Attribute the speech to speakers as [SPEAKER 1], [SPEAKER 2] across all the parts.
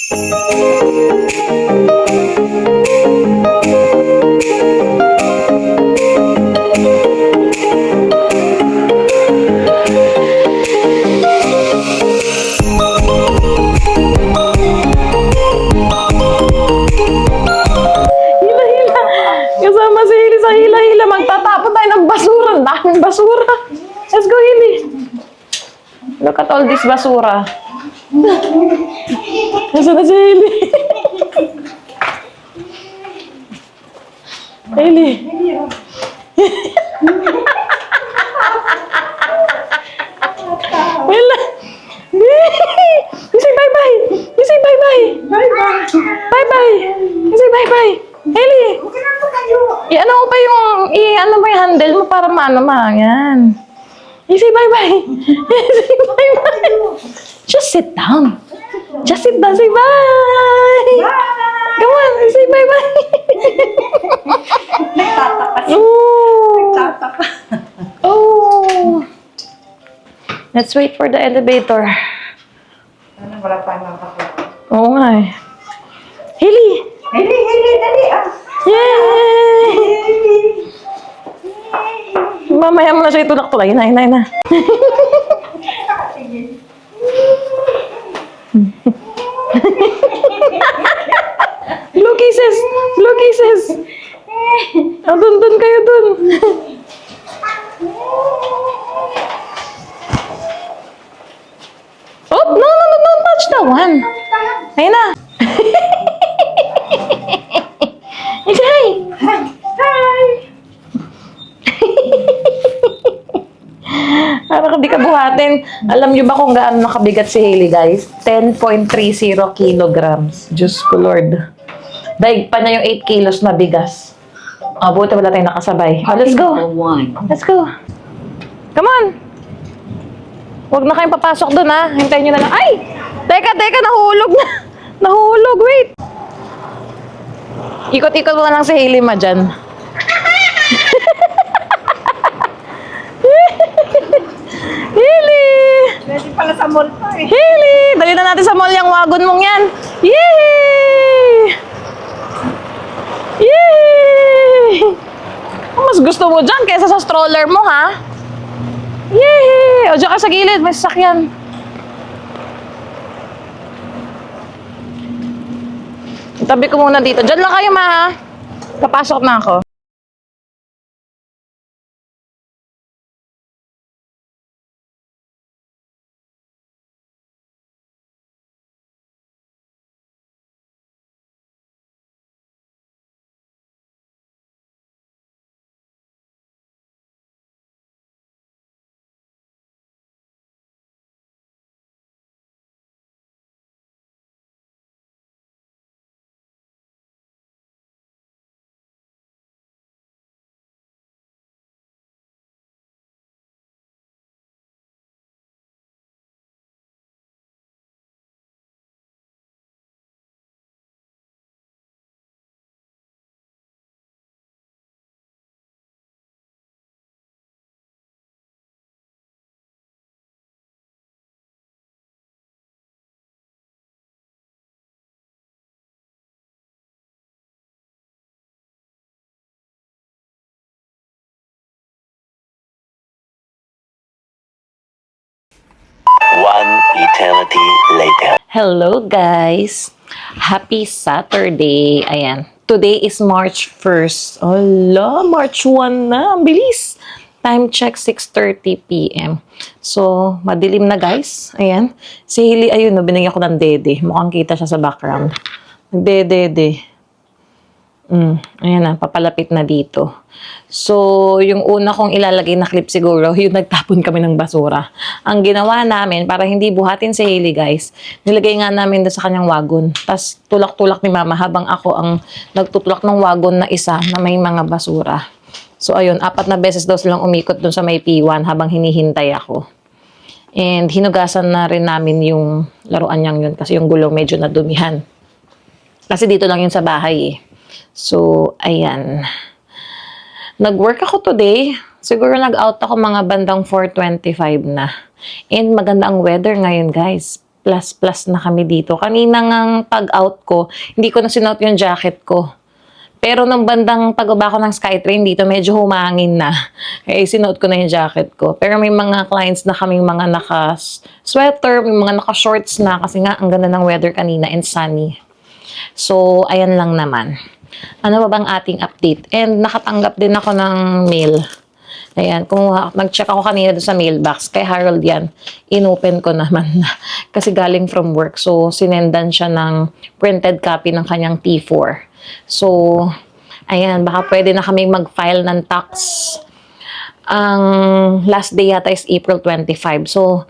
[SPEAKER 1] Kasama si Hili sa hila-hila. Magtatapon tayo ng basura. Ang daming basura. Let's go, Hili. Look at all this basura. Nasaan na si Hili? Hili. Wala. You say bye-bye. You say bye-bye.
[SPEAKER 2] Bye-bye.
[SPEAKER 1] Bye-bye. You say bye-bye. Hili. I-ano ko pa yung, i-ano mo yung handle mo para maano yan. You say bye-bye. You say bye-bye. Just sit down. Just sit down. Say bye. Come on. Say bye-bye. Oh. Let's wait for the elevator.
[SPEAKER 2] Wala pa naman ako.
[SPEAKER 1] Oo nga eh. Hili.
[SPEAKER 2] Hili, dali ah.
[SPEAKER 1] Yay! Mamaya mo na siya itulak-tulak. Yun na. Blue kisses! Blue kisses! Oh, dun kayo dun. Oh, no, don't touch that one. Ayun na. Say hi.
[SPEAKER 2] Hi!
[SPEAKER 1] Parang di ka buhatin. Alam niyo ba kung gaano nakabigat si Hailey, guys? 10.30 kilograms. Diyos ko, Lord. Daig pa na yung 8 kilos na bigas. Buti wala tayong nakasabay. Let's go. Let's go. Come on. Huwag na kayong papasok doon, ha? Hintayin nyo na lang. Ay! Teka, nahulog na. Nahulog, wait. Ikot-ikot mo na lang si Hailey ma dyan. Hailey!
[SPEAKER 2] Pwede pala sa mall pa eh.
[SPEAKER 1] Hailey! Dali na natin sa mall yung wagon mong yan. Yay! Yay! Mas gusto mo dyan kaysa sa stroller mo, ha? Yay! O, dyan ka sa gilid. May sasakyan. Tabi ko muna dito. Diyan lang kayo, ma, ha? Papasok na ako.
[SPEAKER 3] One eternity later.
[SPEAKER 1] Hello, guys! Happy Saturday! Ayan. Today is March 1st. Ala, March 1 na. Ang bilis! Time check, 6:30 p.m. So, madilim na, guys. Ayan. Si Hailey, ayun, no, binigyan ko ng dede. Mukhang kita siya sa background. Nagdedede. Ayan na, papalapit na dito. So, yung una kong ilalagay na clip siguro, yung nagtapon kami ng basura. Ang ginawa namin, para hindi buhatin si Hailey, guys, nilagay nga namin doon sa kanyang wagon. Tapos, tulak-tulak ni Mama habang ako ang nagtutulak ng wagon na isa na may mga basura. So, ayun, 4 na beses daw silang umikot doon sa may P1 habang hinihintay ako. And, hinugasan na rin namin yung laruan niyang yun kasi yung gulong medyo nadumihan. Kasi dito lang yun sa bahay eh. So, ayan. Nag-work ako today. Siguro nag-out ako mga bandang 4:25 na. And maganda ang weather ngayon, guys. plus na kami dito. Kanina ngang pag-out ko, hindi ko na sinuot yung jacket ko. Pero nung bandang pagbaba ko ng Skytrain dito, medyo humangin na. Kaya sinuot ko na yung jacket ko. Pero may mga clients na kaming mga naka-sweater, may mga naka-shorts na kasi nga ang ganda ng weather kanina and sunny. So, ayan lang naman. Ano ba bang ating update? And nakatanggap din ako ng mail. Ayan, nag-check ako kanina doon sa mailbox. Kay Harold yan, inopen ko naman na. Kasi galing from work. So, sinendan siya ng printed copy ng kanyang T4. So, ayan, baka pwede na kami mag-file ng tax. Ang last day yata is April 25. So,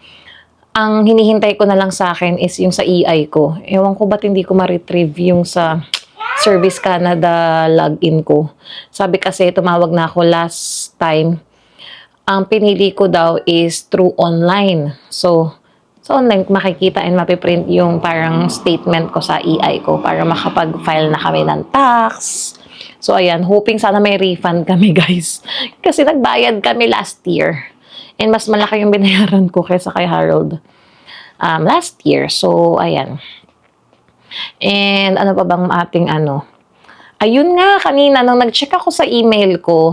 [SPEAKER 1] ang hinihintay ko na lang sa akin is yung sa EI ko. Ewan ko ba't hindi ko ma-retrieve yung sa Service Canada login ko. Sabi kasi, tumawag na ako last time. Ang pinili ko daw is through online. So, sa online, makikita and mapiprint yung parang statement ko sa EI ko para makapag-file na kami ng tax. So, ayan, hoping sana may refund kami, guys. Kasi nagbayad kami last year. And mas malaki yung binayaran ko kaysa kay Harold last year. So, ayan. And ano pa bang ating ano? Ayun nga, kanina, nung nag-check ako sa email ko,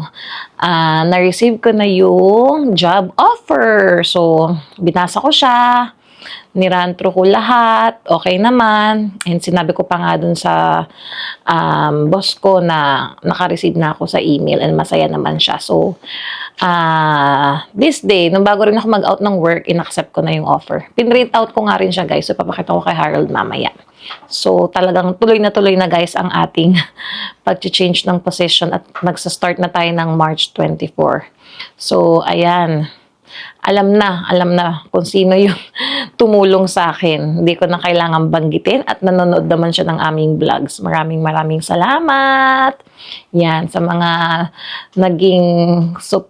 [SPEAKER 1] na-receive ko na yung job offer. So, binasa ko siya, nirantro ko lahat, okay naman. And sinabi ko pa nga dun sa boss ko na naka-receive na ako sa email and masaya naman siya. So, this day, nung bago rin ako mag-out ng work, in-accept ko na yung offer. Pin-rate out ko nga rin siya, guys. So, papakita ko kay Harold mamaya. So, talagang tuloy na guys ang ating pag-change ng position at magsa-start na tayo ng March 24. So, ayan. Alam na kung sino yung tumulong sa akin. Hindi ko na kailangan banggitin at nanonood naman siya ng aming vlogs. Maraming salamat. Yan, sa mga naging, sa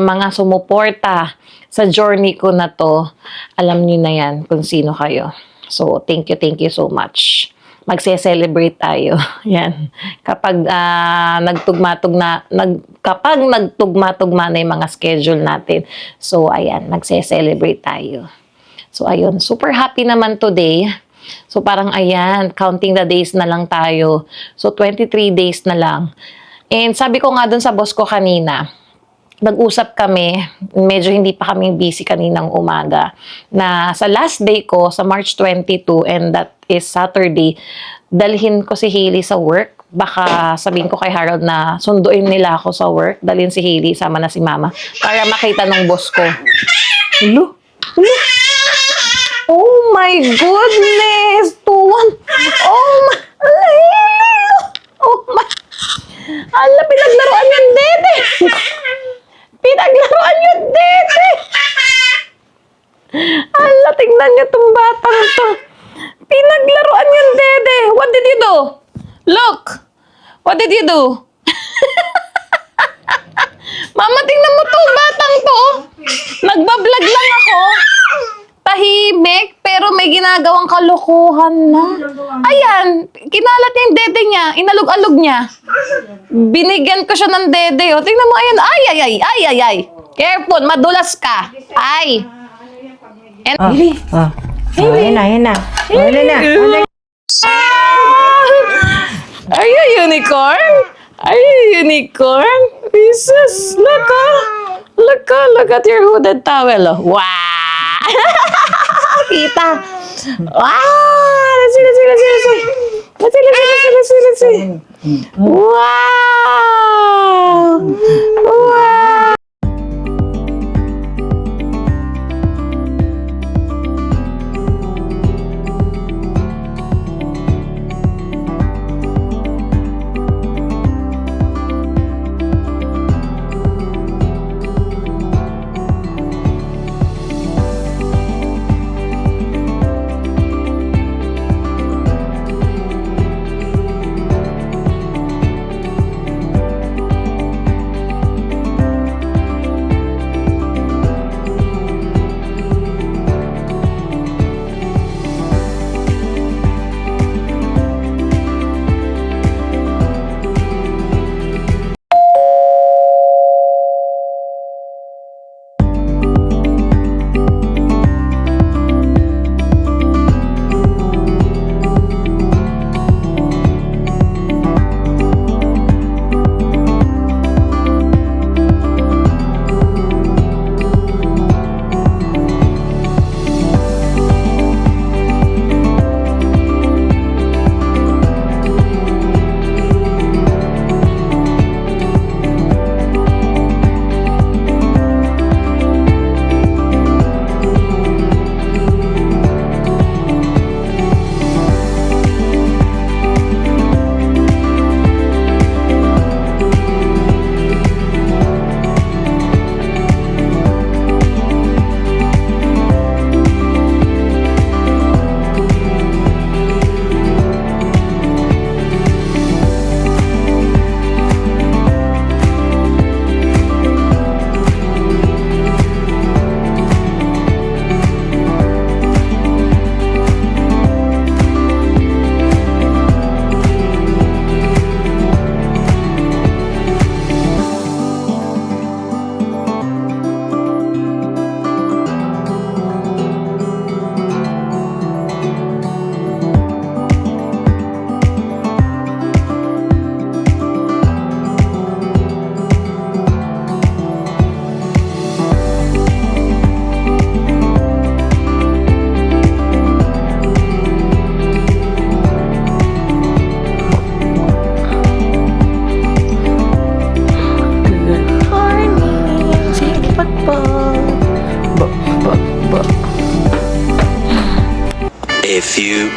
[SPEAKER 1] mga sumuporta sa journey ko na to. Alam niyo na yan kung sino kayo. So, thank you so much. Magse-celebrate tayo. Yan. Kapag nagtugma-tugma na yung mga schedule natin. So, ayan, magse-celebrate tayo. So, ayun, super happy naman today. So, parang ayan, counting the days na lang tayo. So, 23 days na lang. And sabi ko nga dun sa boss ko kanina, nag-usap kami, medyo hindi pa kami busy kaninang umaga, na sa last day ko, sa March 22, and that is Saturday, dalhin ko si Hailey sa work. Baka sabihin ko kay Harold na sunduin nila ako sa work, dalhin si Hailey, sama na si Mama, para makita ng boss ko. Hello? Oh my goodness! Oh my... Oh my... Ala, pinaglaruan yung dede! Pinaglaruan yung dede! Ala, tingnan niyo itong batang to. Pinaglaruan yung dede. What did you do? Look! What did you do? Mama, tingnan mo to, batang to. Nagbablog lang ako. Tahimik, pero may ginagawang kalokohan na. Ayan, kinalat niya yung dede niya. Inalog-alog niya. Binigyan ko siya ng dede. O, tingnan mo, ayan. Ay. Careful, madulas ka. Ay. And,
[SPEAKER 2] Ayun na.
[SPEAKER 1] Are you a unicorn? Are you a unicorn? Jesus, look at your hooded towel. Oh. Wow! Kita. Wow! Let's see. Wow! Wow!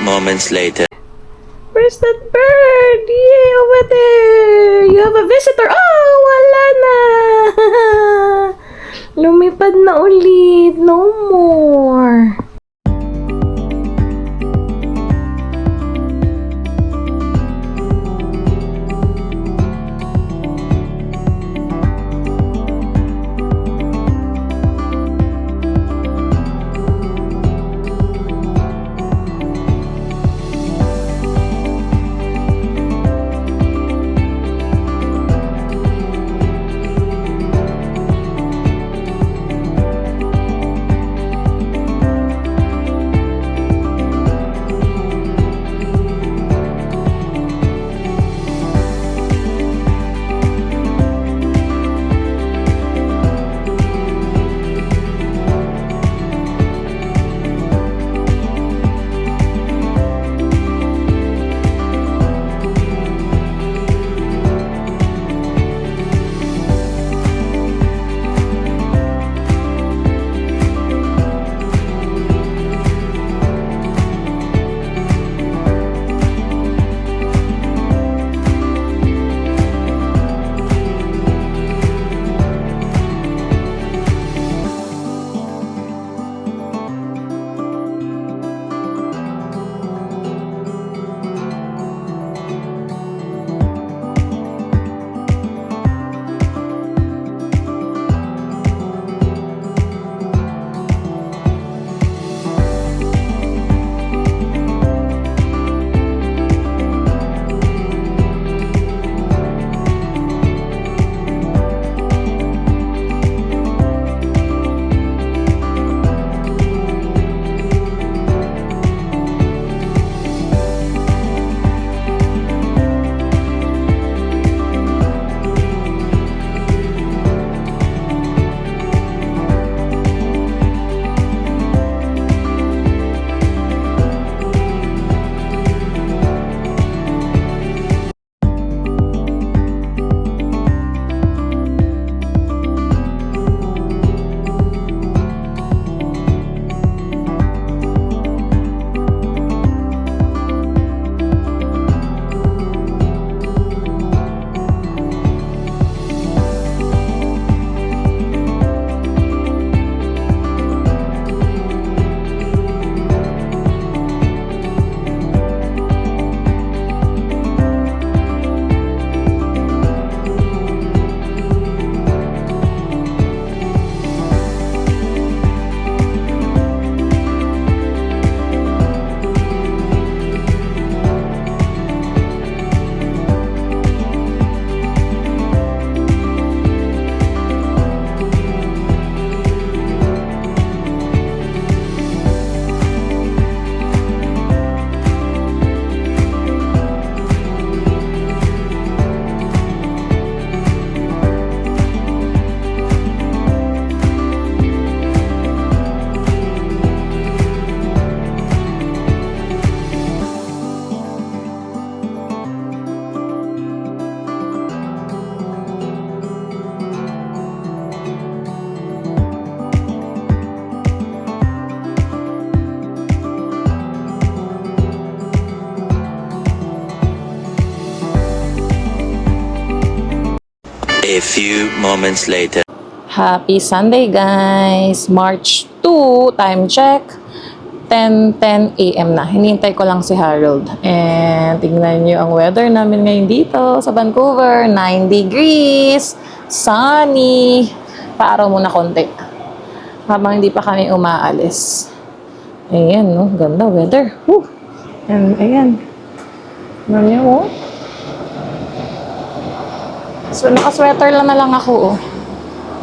[SPEAKER 3] moments later.
[SPEAKER 1] Where's that bird? Yay, over there! You have a visitor! Oh, wala na! Lumipad na ulit. No more.
[SPEAKER 3] A few moments later.
[SPEAKER 1] Happy Sunday, guys! March 2, time check. 10:10 a.m. na. Hinihintay ko lang si Harold. And tingnan niyo ang weather namin ngayon dito sa Vancouver. 9 degrees. Sunny. Paaraw muna konti. Habang hindi pa kami umaalis. Ayan, no? Ganda weather. Woo! And ayan. Tingnan niyo, oh. So, naka-sweater lang na lang ako, oh.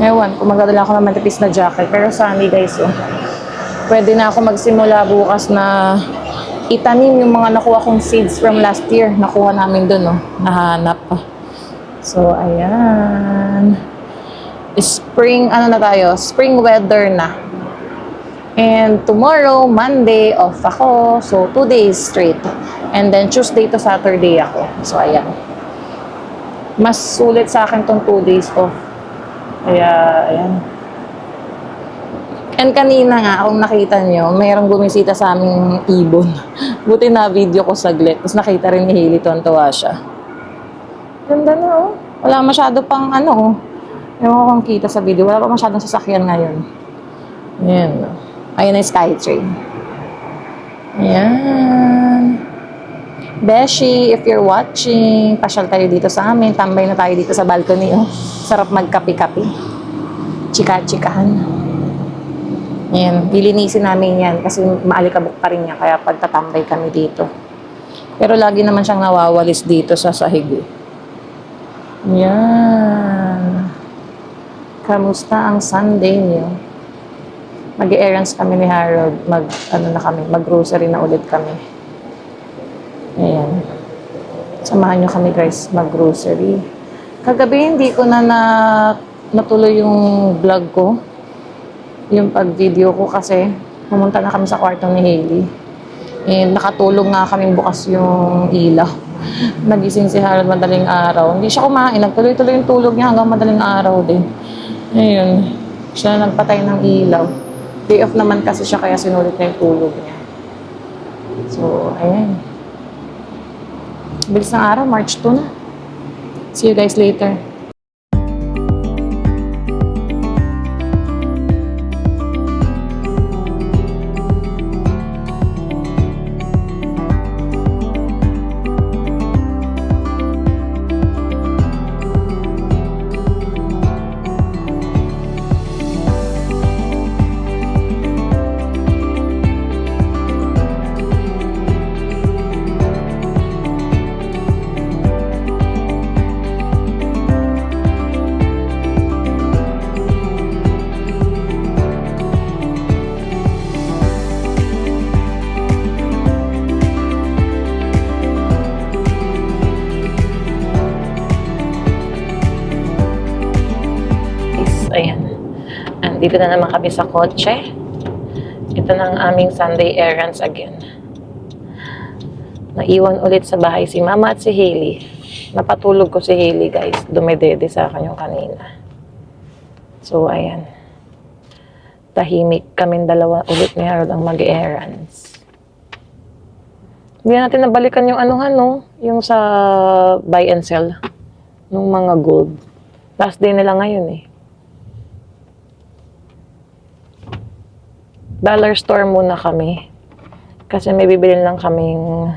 [SPEAKER 1] Ngayon, kung magdadala ako ng matipis na jacket. Pero sunny, guys, oh. Pwede na ako magsimula bukas na itanim yung mga nakuha kong seeds from last year. Nakuha namin dun, oh. Nahanap pa. So, ayan. Spring, ano na tayo? Spring weather na. And tomorrow, Monday, off ako. So, 2 days straight. And then, Tuesday to Saturday ako. So, ayan. Mas sulit sa akin tong 2 days off. Kaya, ayan. And kanina nga, kung nakita nyo, mayroong bumisita sa aming ibon. Buti na video ko saglit. Tapos nakita rin ni Hailey, tuwan-tuwa siya. Ganda na, oh. Wala masyado pang ano, oh. Ewan ko kung kita sa video. Wala pa masyadong sasakyan ngayon. Ayan. Ayan na yung Skytrain. Ayan. Beshi, if you're watching, pasyal tayo dito sa amin. Tambay na tayo dito sa balcony, oh. Sarap magkapi-kapi. Chika-chikahan. Ayan, lilinisin namin yan kasi maalikabok pa rin niya kaya pagtatambay kami dito. Pero lagi naman siyang nawawalis dito sa sahig. Yan. Kamusta ang Sunday niyo? Mag-errands kami ni Harold. Mag-grocery na ulit kami. Ayan. Samahan niyo kami guys mag-grocery. Kagabi hindi ko na natuloy yung vlog ko. Yung pag-video ko kasi pumunta na kami sa kwarto ni Hailey. And nakatulog nga kaming bukas yung ilaw. Nagising si Harold madaling araw. Hindi siya kumain. Nagtuloy-tuloy yung tulog niya hanggang madaling araw din. Ayun. Siya na nagpatay ng ilaw. Day off naman kasi siya kaya sinulit na yung tulog niya. So, ayan. Bilis ng araw. March 2 na. See you guys later. Ayan. Andito na naman kami sa kotse. Ito na ang aming Sunday errands again. Naiwan ulit sa bahay si Mama at si Hailey. Napatulog ko si Hailey guys. Dumedede sa akin yung kanina. So, ayan. Tahimik kaming dalawa ulit ni Harold ang mag-errands. Hindi natin nabalikan yung yung sa buy and sell. Nung mga gold. Last day nila ngayon eh. Dollar store muna kami. Kasi may bibili lang kaming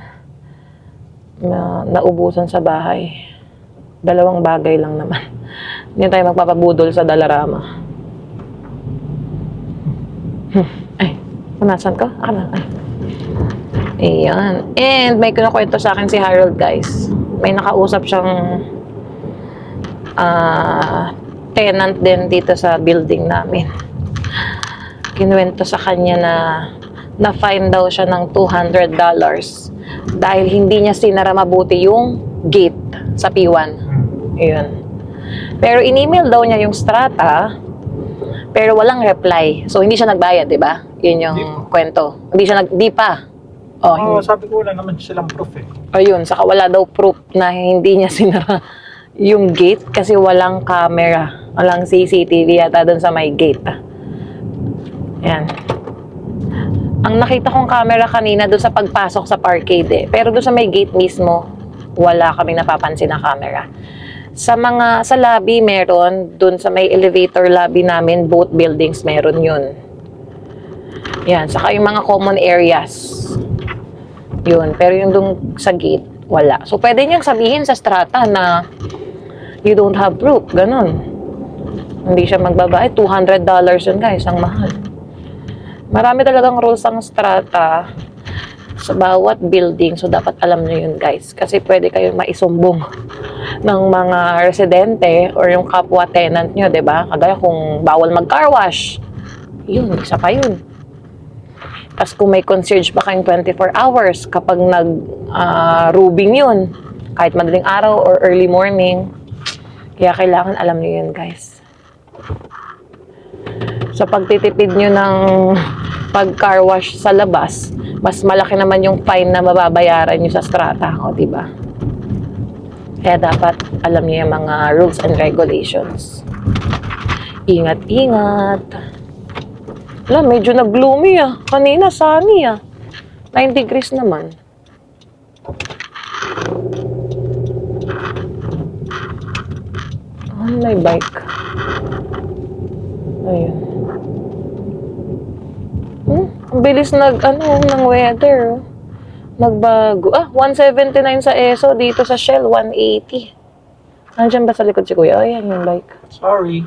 [SPEAKER 1] naubusan sa bahay. 2 bagay lang naman. Hindi tayo magpapabudol sa Dollarama. Ay, punasan ko? Ay. Ayan. And may kinukwento sa akin si Harold guys. May nakausap siyang tenant din dito sa building namin. Kinuwento sa kanya na-fine daw siya ng $200 dahil hindi niya sinara mabuti yung gate sa P1. Ayun. Pero in-email daw niya yung strata, pero walang reply. So, hindi siya nagbayad, di ba? Yun yung kwento. Di pa. Oh,
[SPEAKER 4] sabi ko wala naman silang proof eh.
[SPEAKER 1] Ayun, saka wala daw proof na hindi niya sinara yung gate kasi walang camera. Walang CCTV yata doon sa may gate. Yan. Ang nakita kong camera kanina doon sa pagpasok sa parkade eh. Pero doon sa may gate mismo, wala kaming napapansin na camera. Sa lobby meron, doon sa may elevator lobby namin, both buildings meron yun. Yan, saka yung mga common areas. Yun, pero yung doon sa gate, wala. So pwede niyang sabihin sa strata na you don't have proof, ganun. Hindi siya magbabayad. $200 yun guys, ang mahal. Marami talagang rules ang strata sa bawat building. So, dapat alam nyo yun, guys. Kasi pwede kayong maisumbong ng mga residente or yung kapwa tenant nyo, diba? Kagaya kung bawal mag-car wash. Yun, isa pa yun. Tapos kung may concierge pa kayong 24 hours kapag nag-rubing yun, kahit madaling araw or early morning. Kaya kailangan alam nyo yun, guys. Sa pagtitipid nyo ng pag-car wash sa labas, mas malaki naman yung fine na mababayaran nyo sa strata. O, diba? Kaya dapat alam nyo yung mga rules and regulations. Ingat-ingat. Wala, medyo nag-gloomy ah. Kanina, sunny ah. 9 degrees naman. May bike. Ayun. Ang bilis ng weather. Oh. Nagbago. 179 sa ESO. Dito sa Shell, 180. Nandiyan ba sa likod si Kuya? Ayan yung bike.
[SPEAKER 4] Sorry.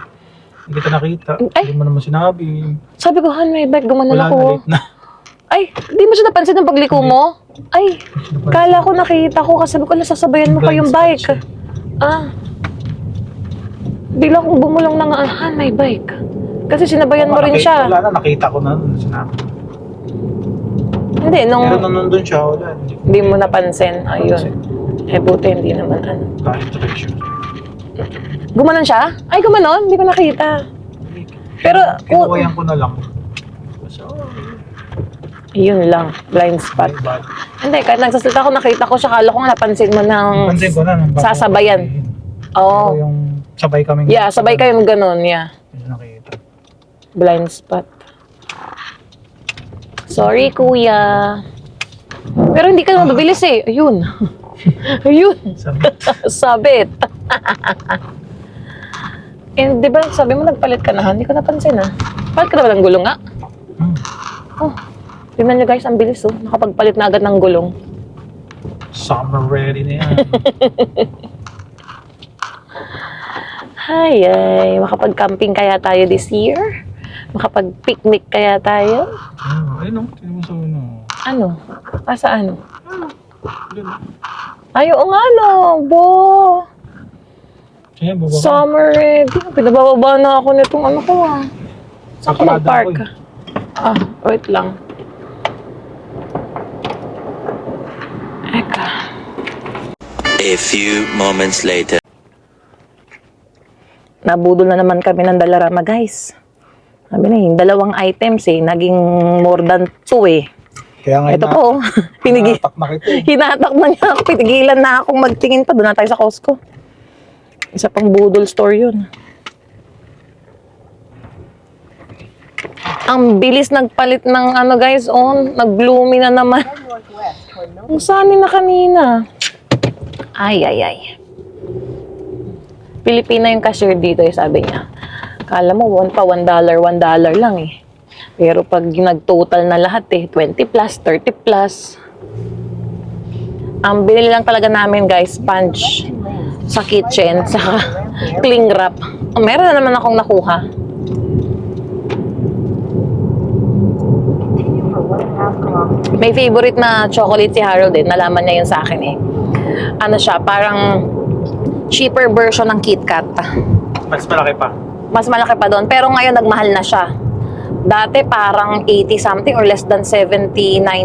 [SPEAKER 4] Hindi kita nakita.
[SPEAKER 1] Ay!
[SPEAKER 4] Hindi mo naman sinabi.
[SPEAKER 1] Sabi ko, Han, may bike. Gumanon
[SPEAKER 4] Wala
[SPEAKER 1] ako.
[SPEAKER 4] na, late na.
[SPEAKER 1] Ay, di mo siya napansin ng pagliko mo? Ay, kala ko nakita ko kasi sabi ko, sasabayan mo pa yung bike. Bigla kong bumulong na nga, Han, may bike. Kasi sinabayan mo rin siya.
[SPEAKER 4] Wala na, nakita ko na. Sinabi.
[SPEAKER 1] Hindi,
[SPEAKER 4] Pero nung nandun siya, wala.
[SPEAKER 1] Hindi mo napansin. Ayun. Buti, hindi naman
[SPEAKER 4] Kahit treasure.
[SPEAKER 1] Gumanon siya? Ay, gumanon? Hindi ko nakita. Pero,
[SPEAKER 4] Kinuwayan ko na lang. So,
[SPEAKER 1] yun lang, blind spot. Hindi, kahit nagsasalita ko, nakita ko siya, kala ko nga napansin mo ng
[SPEAKER 4] pansin ko na.
[SPEAKER 1] sasabayan. Oo.
[SPEAKER 4] Pero yung sabay kaming...
[SPEAKER 1] Yeah, sabay kayong ganun, yeah.
[SPEAKER 4] Hindi nakita.
[SPEAKER 1] Blind spot. Sorry, kuya. Pero hindi ka naman mabilis eh. Ayun. Ayun. Sabit. Di ba sabi mo nagpalit ka na? Hindi ko napansin Palit ka na ba ng gulong nga? Tingnan nyo guys, ang bilis Nakapagpalit na agad ng gulong.
[SPEAKER 4] Summer ready na yan.
[SPEAKER 1] Ay, makapag-camping kaya tayo this year? Makapag-picnic kaya tayo?
[SPEAKER 4] Ayun tingnan mo sa
[SPEAKER 1] Ano? Saan?
[SPEAKER 4] Ayun.
[SPEAKER 1] Ay, oo nga Bo.
[SPEAKER 4] Ayan, baba ka.
[SPEAKER 1] Summer ready. Pinabababa na ako nitong ko Saan ka mag-park? Wait lang. Eka.
[SPEAKER 3] A few moments later.
[SPEAKER 1] Nabudol na naman kami ng Dalarama, guys. Sabi na yung dalawang items naging more than 2
[SPEAKER 4] Kaya nga
[SPEAKER 1] Ito po.
[SPEAKER 4] hinatak na kita
[SPEAKER 1] Hinatak na niya ako. Pitigilan na akong magtingin pa. Doon na tayo sa Costco. Isa pang budol store yun. Ang bilis nagpalit ng guys, nag-gloomy na naman. Ang sunny na kanina. Ay. Pilipina yung cashier dito, sabi niya. Kala mo, $1 lang Pero pag nag-total na lahat 20 plus, 30 plus. Ang binili lang talaga namin guys, sponge sa kitchen, saka cling wrap. Meron na naman akong nakuha. May favorite na chocolate si Harold nalaman niya yun sa akin Ano siya, parang cheaper version ng KitKat.
[SPEAKER 4] Mas malaki pa.
[SPEAKER 1] Mas malaki pa doon, pero ngayon nagmahal na siya. Dati parang 80 something or less than 79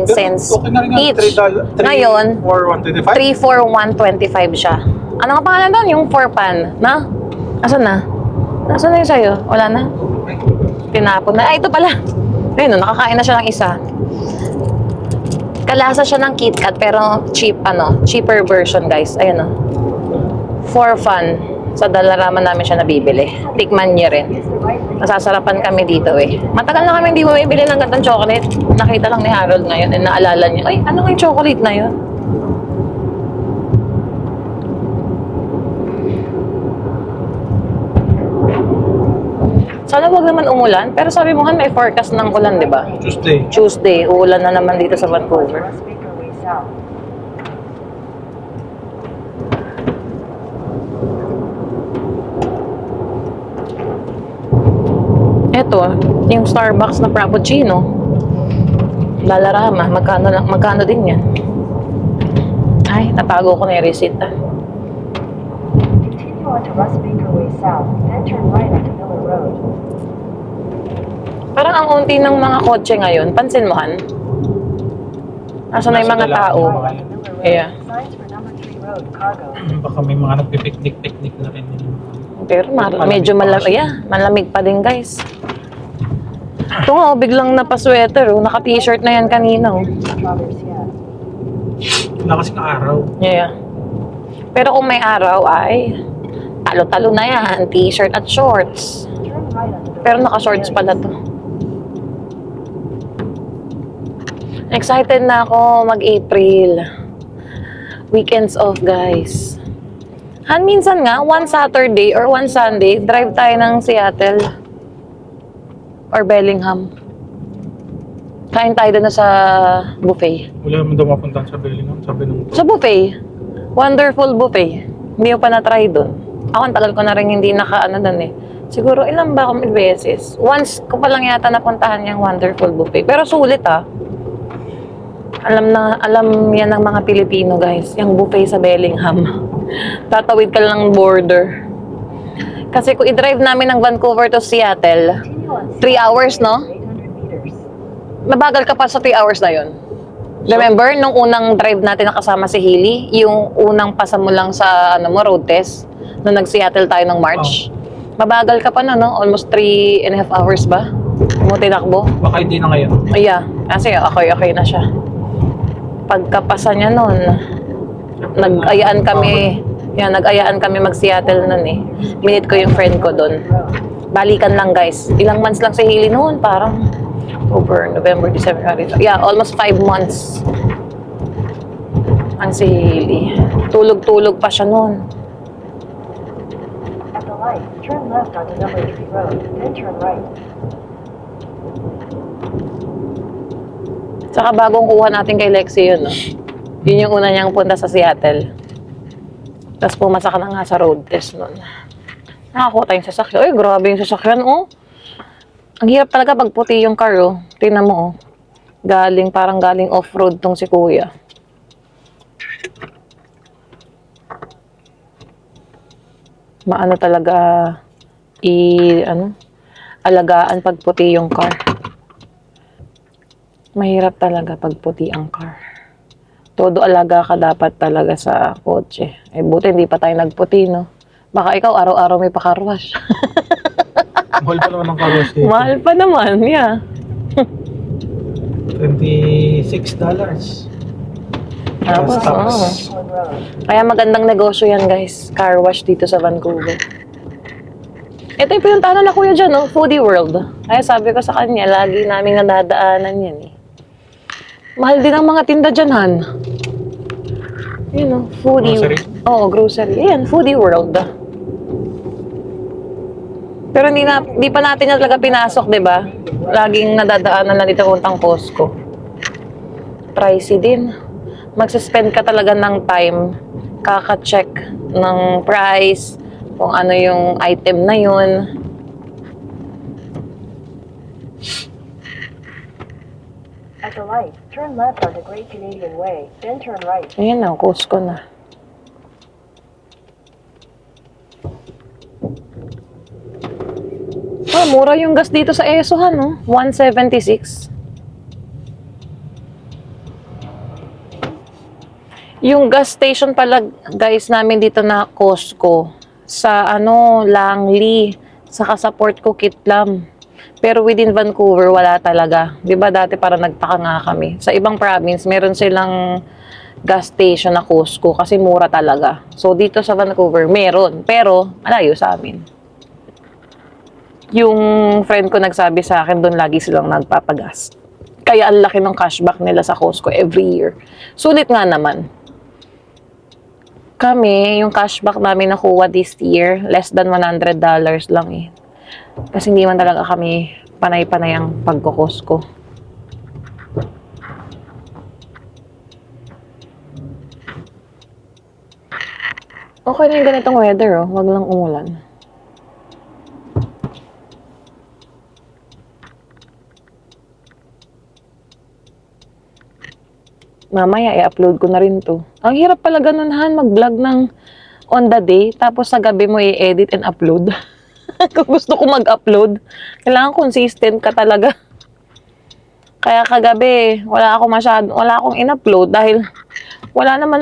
[SPEAKER 1] cents
[SPEAKER 4] Okay na rin nga,
[SPEAKER 1] each.
[SPEAKER 4] $3
[SPEAKER 1] Ngayon,
[SPEAKER 4] 3 for 125?
[SPEAKER 1] 3 for 125 siya. Ano nga pangalan doon? Yung 4 pan. Na? Asan na? Nasaan na yung sa'yo? Wala na? Tinapon na. Ito pala. Ayun, nakakain na siya ng isa. Kalasa siya ng KitKat pero cheaper version guys. Ayun 4 fun. Sa Dalarama namin siya nabibili. Tikman niyo rin. Nasasarapan kami dito Matagal na kami hindi bumibili ng gantong chocolate. Nakita lang ni Harold ngayon naalala niya, ay, ano nga yung chocolate na yun? Sana wag naman umulan. Pero sabi mo may forecast ng ulan, di ba? Tuesday, uulan na naman dito sa Vancouver. Ito, yung Starbucks na Frappuccino. Dalarama, magkano din yan? Ay, natago ko na yung receipt
[SPEAKER 5] Continue on to Russ Baker Way South, then turn right onto Miller Road.
[SPEAKER 1] Parang ang unti ng mga kotse ngayon, pansin mo Han? Nasa na yung mga tao? Yeah.
[SPEAKER 5] Signs for number 3 road, cargo.
[SPEAKER 4] Baka may mga nagpipiknik-piknik na rin.
[SPEAKER 1] Pero medyo malamig pa din guys. Ito nga, biglang napasweater. Naka-t-shirt na yan kanina.
[SPEAKER 5] Traversia.
[SPEAKER 4] Wala kasing araw.
[SPEAKER 1] Yeah. Pero kung may araw ay talo-talo na yan. T-shirt at shorts.
[SPEAKER 5] Turn right onto the
[SPEAKER 1] Pero naka-shorts pala to. Excited na ako mag-April. Weekends off, guys. Minsan nga, one Saturday or one Sunday, drive tayo ng Seattle or Bellingham. Kain tayo doon na sa buffet.
[SPEAKER 4] Wala naman daw mapuntahan sa Bellingham, sabi nung...
[SPEAKER 1] Sa buffet. Wonderful buffet. Hindi ko pa na-try doon. Ako, ang tagal ko na rin hindi naka-ano doon eh. Siguro ilang ba akong beses? Once ko pa lang yata napuntahan yung Wonderful buffet. Pero sulit ah. Alam yan ng mga Pilipino, guys. Yung buffet sa Bellingham. Tatawid ka lang ng border. Kasi kung i-drive namin ng Vancouver to Seattle, 3 hours, no?
[SPEAKER 5] 800 meters.
[SPEAKER 1] Mabagal ka pa sa 3 hours na yun. Remember, nung unang drive natin nakasama si Hailey, yung unang pasa mo lang sa road test, nung nag-Seattle tayo ng March, mabagal ka pa na, no? Almost 3.5 hours ba? Mo tinakbo?
[SPEAKER 4] Baka hindi na ngayon.
[SPEAKER 1] Yeah, kasi okay na siya. Pagkapasa niya nun, nag-ayaan kami mag-Seattle nun eh. Minute ko yung friend ko dun. Balikan lang, guys. Ilang months lang si Hailey noon, parang October, November, December, yeah, almost 5 months ang si Hailey. Tulog-tulog pa siya noon.
[SPEAKER 5] At the light, turn left onto number 3 road, then turn right.
[SPEAKER 1] Saka bagong kuha natin kay Lexi yun, no? Yun yung una niyang punta sa Seattle. Tapos pumasa ka na nga sa road test nun. Nakakuha tayong sasakyan. Uy, grabe yung sasakyan, oh. Ang hirap talaga pag puti yung car, oh. Tingnan mo, oh. Parang galing off-road tong si Kuya. Maano talaga alagaan pag puti yung car. Mahirap talaga pag puti ang car. Todo alaga ka dapat talaga sa kotse. Eh, buti hindi pa tayo nagputi, no? Baka ikaw araw-araw may pa-car wash.
[SPEAKER 4] Mahal pa naman ang car wash dito.
[SPEAKER 1] Mahal pa naman, yeah.
[SPEAKER 4] $26.
[SPEAKER 1] Tapos,
[SPEAKER 4] Tapos,
[SPEAKER 5] One road.
[SPEAKER 1] Kaya magandang negosyo yan, guys. Car wash dito sa Vancouver. Ito yung pinuntahan na kuya dyan, no? Foodie World. Kaya sabi ko sa kanya, lagi namin nadadaanan yan, eh. Mahal din ang mga tinda dyan, Han. Yun, no? Foodie.
[SPEAKER 4] Grocery?
[SPEAKER 1] Oo, grocery. Ayan, Foodie World. Pero hindi pa natin yan talaga pinasok, di ba? Laging nadadaanan na dito puntang Costco. Pricey din. Magsuspend ka talaga ng time, kaka-check ng price, kung ano yung item na yun.
[SPEAKER 5] At the light, turn left onto Great Canadian Way, then turn right.
[SPEAKER 1] Ayan na, Costco na. Mura yung gas dito sa Esohan, no? 176. Yung gas station pala, guys, namin dito na Costco, sa Langley, saka sa Port Coquitlam. Pero within Vancouver, wala talaga. Di ba dati para nagtaka nga kami. Sa ibang province, meron silang gas station na Costco kasi mura talaga. So dito sa Vancouver, meron. Pero malayo sa amin. Yung friend ko nagsabi sa akin, doon lagi silang nagpapagas. Kaya ang laki ng cashback nila sa Costco every year. Sulit nga naman. Kami, yung cashback namin nakuha this year, less than $100 lang eh. Kasi hindi man talaga kami panay-panay ang pagko-Costco. Okay na yung ganitong weather, oh. Wag lang umulan. Mamaya, i-upload ko na rin to. Ang hirap pala ganun, Han, mag-vlog ng on the day, tapos sa gabi mo i-edit and upload. Kung gusto ko mag-upload, kailangan consistent ka talaga. Kaya kagabi, wala akong in-upload dahil wala naman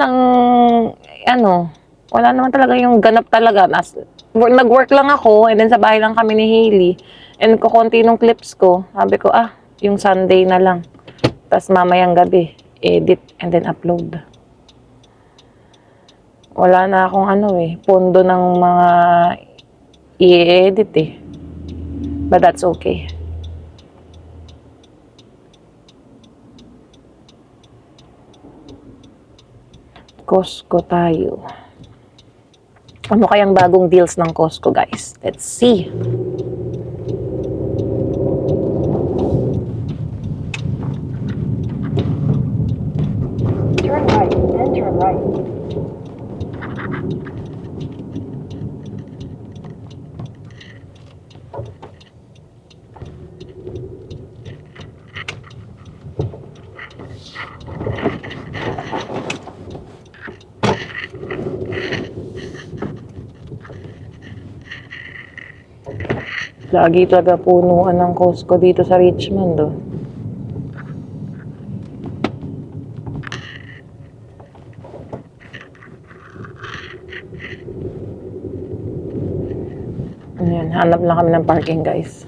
[SPEAKER 1] wala naman talaga yung ganap talaga. Nag-work lang ako, and then sa bahay lang kami ni Hailey, and kukunti nung clips ko, sabi ko, yung Sunday na lang. Tapos mamayang gabi, edit and then upload. Wala na akong pondo ng mga i-edit eh. But that's okay. Costco tayo. Ano kayang bagong deals ng Costco, guys? Let's see.
[SPEAKER 5] Turn right, then turn right.
[SPEAKER 1] Lagi talaga punuan ng Costco dito sa Richmond, oh. Ayan, hanap lang kami ng parking, guys.